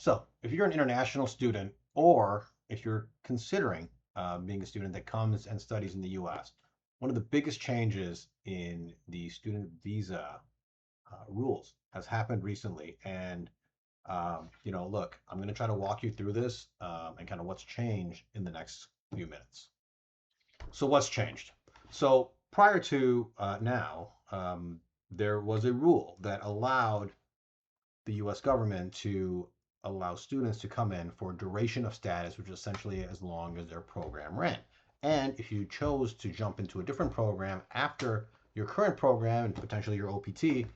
So if you're an international student or if you're considering being a student that comes and studies in the US, one of the biggest changes in the student visa rules has happened recently. And, look, I'm going to try to walk you through this and kind of what's changed in the next few minutes. So what's changed? So prior to now, there was a rule that allowed the US government to allow students to come in for a duration of status, which is essentially as long as their program ran. And if you chose to jump into a different program after your current program and potentially your OPT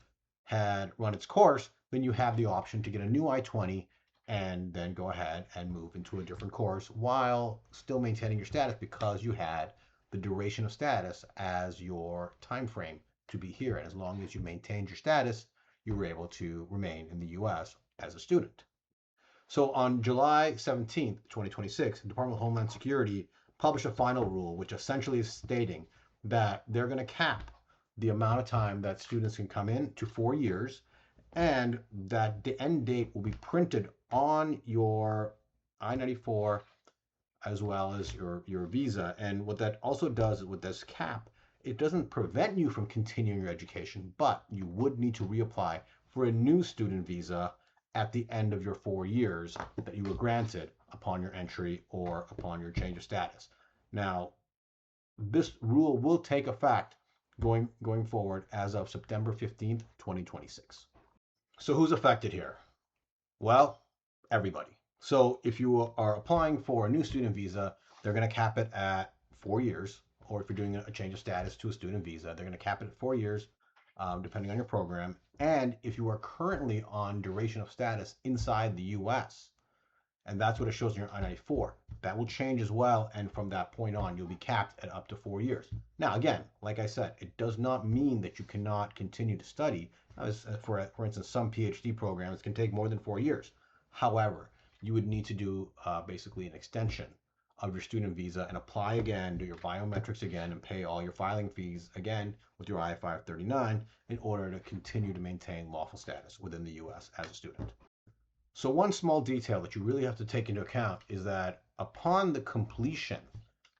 had run its course, then you have the option to get a new I-20 and then go ahead and move into a different course while still maintaining your status because you had the duration of status as your time frame to be here. And as long as you maintained your status, you were able to remain in the US as a student. So on July 17th, 2026, the Department of Homeland Security published a final rule, which essentially is stating that they're going to cap the amount of time that students can come in to 4 years, and that the end date will be printed on your I-94 as well as your visa. And what that also does with this cap, it doesn't prevent you from continuing your education, but you would need to reapply for a new student visa at the end of your 4 years that you were granted upon your entry or upon your change of status. Now, this rule will take effect going forward as of September 15th, 2026. So who's affected here? Well, everybody. So if you are applying for a new student visa, they're going to cap it at 4 years. Or if you're doing a change of status to a student visa, they're going to cap it at 4 years, depending on your program. And if you are currently on duration of status inside the US, and that's what it shows in your I-94, that will change as well. And from that point on, you'll be capped at up to 4 years. Now, again, like I said, it does not mean that you cannot continue to study. For instance, some PhD programs can take more than 4 years. However, you would need to do basically an extension of your student visa and apply again, do your biometrics again, and pay all your filing fees again with your I-539 in order to continue to maintain lawful status within the US as a student. So one small detail that you really have to take into account is that upon the completion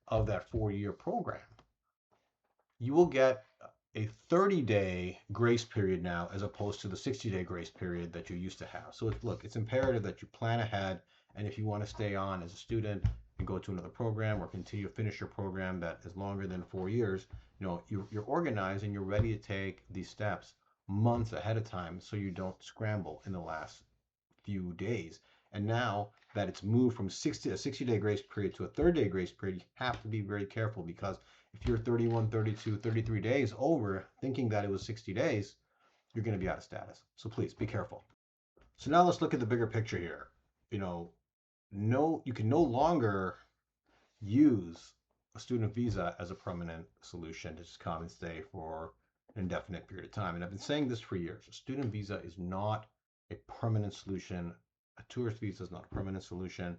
of that 4-year program, you will get a 30-day grace period now as opposed to the 60-day grace period that you used to have. So it's imperative that you plan ahead, and if you want to stay on as a student and go to another program or continue to finish your program that is longer than 4 years, you're organized and you're ready to take these steps months ahead of time so you don't scramble in the last few days. And now that it's moved from a 60-day grace period to a 30-day grace period, you have to be very careful, because if you're 31, 32, 33 days over thinking that it was 60 days, you're going to be out of status. So please be careful. So now let's look at the bigger picture here. You can no longer use a student visa as a permanent solution to just come and stay for an indefinite period of time. And I've been saying this for years. A student visa is not a permanent solution. A tourist visa is not a permanent solution.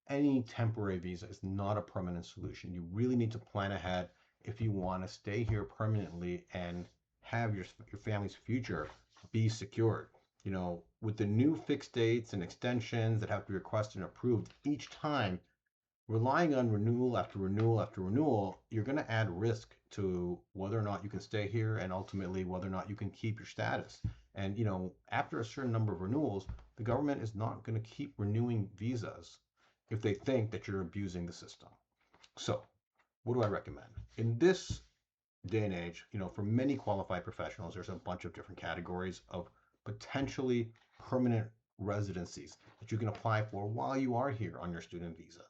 Any temporary visa is not a permanent solution. You really need to plan ahead if you want to stay here permanently and have your family's future be secured. With the new fixed dates and extensions that have to be requested and approved each time, relying on renewal after renewal after renewal, you're going to add risk to whether or not you can stay here and ultimately whether or not you can keep your status. And, after a certain number of renewals, the government is not going to keep renewing visas if they think that you're abusing the system. So what do I recommend? In this day and age, for many qualified professionals, there's a bunch of different categories of potentially permanent residencies that you can apply for while you are here on your student visa.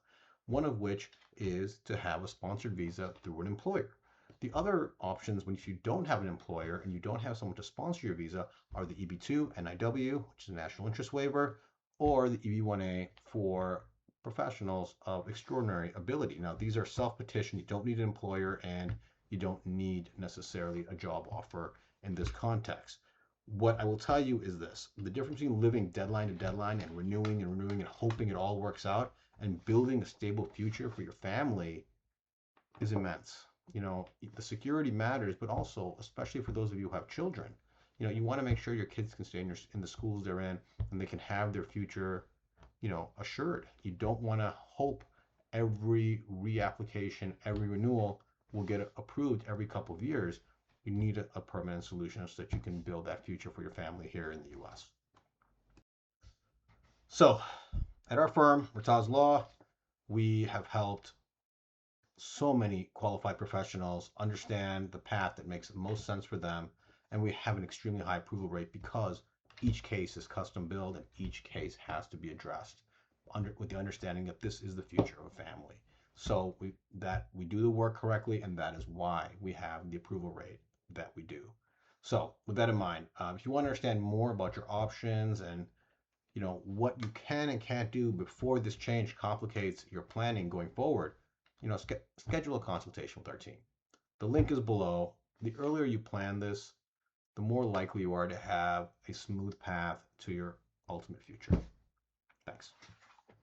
One of which is to have a sponsored visa through an employer. The other options, if you don't have an employer and you don't have someone to sponsor your visa, are the EB-2 NIW, which is a national interest waiver, or the EB-1A for professionals of extraordinary ability. Now, these are self-petition. You don't need an employer and you don't need necessarily a job offer in this context. What I will tell you is this: the difference between living deadline to deadline and renewing and hoping it all works out and building a stable future for your family is immense. The security matters, but also, especially for those of you who have children, you want to make sure your kids can stay in the schools they're in and they can have their future assured. You don't want to hope every reapplication, every renewal will get approved every couple of years. You need a permanent solution so that you can build that future for your family here in the U.S. So, at our firm, Rataz Law, we have helped so many qualified professionals understand the path that makes the most sense for them. And we have an extremely high approval rate because each case is custom built and each case has to be addressed with the understanding that this is the future of a family. So we do the work correctly, and that is why we have the approval rate that we do. So with that in mind, if you want to understand more about your options and what you can and can't do before this change complicates your planning going forward, schedule a consultation with our team. The link is below. The earlier you plan this, the more likely you are to have a smooth path to your ultimate future. Thanks.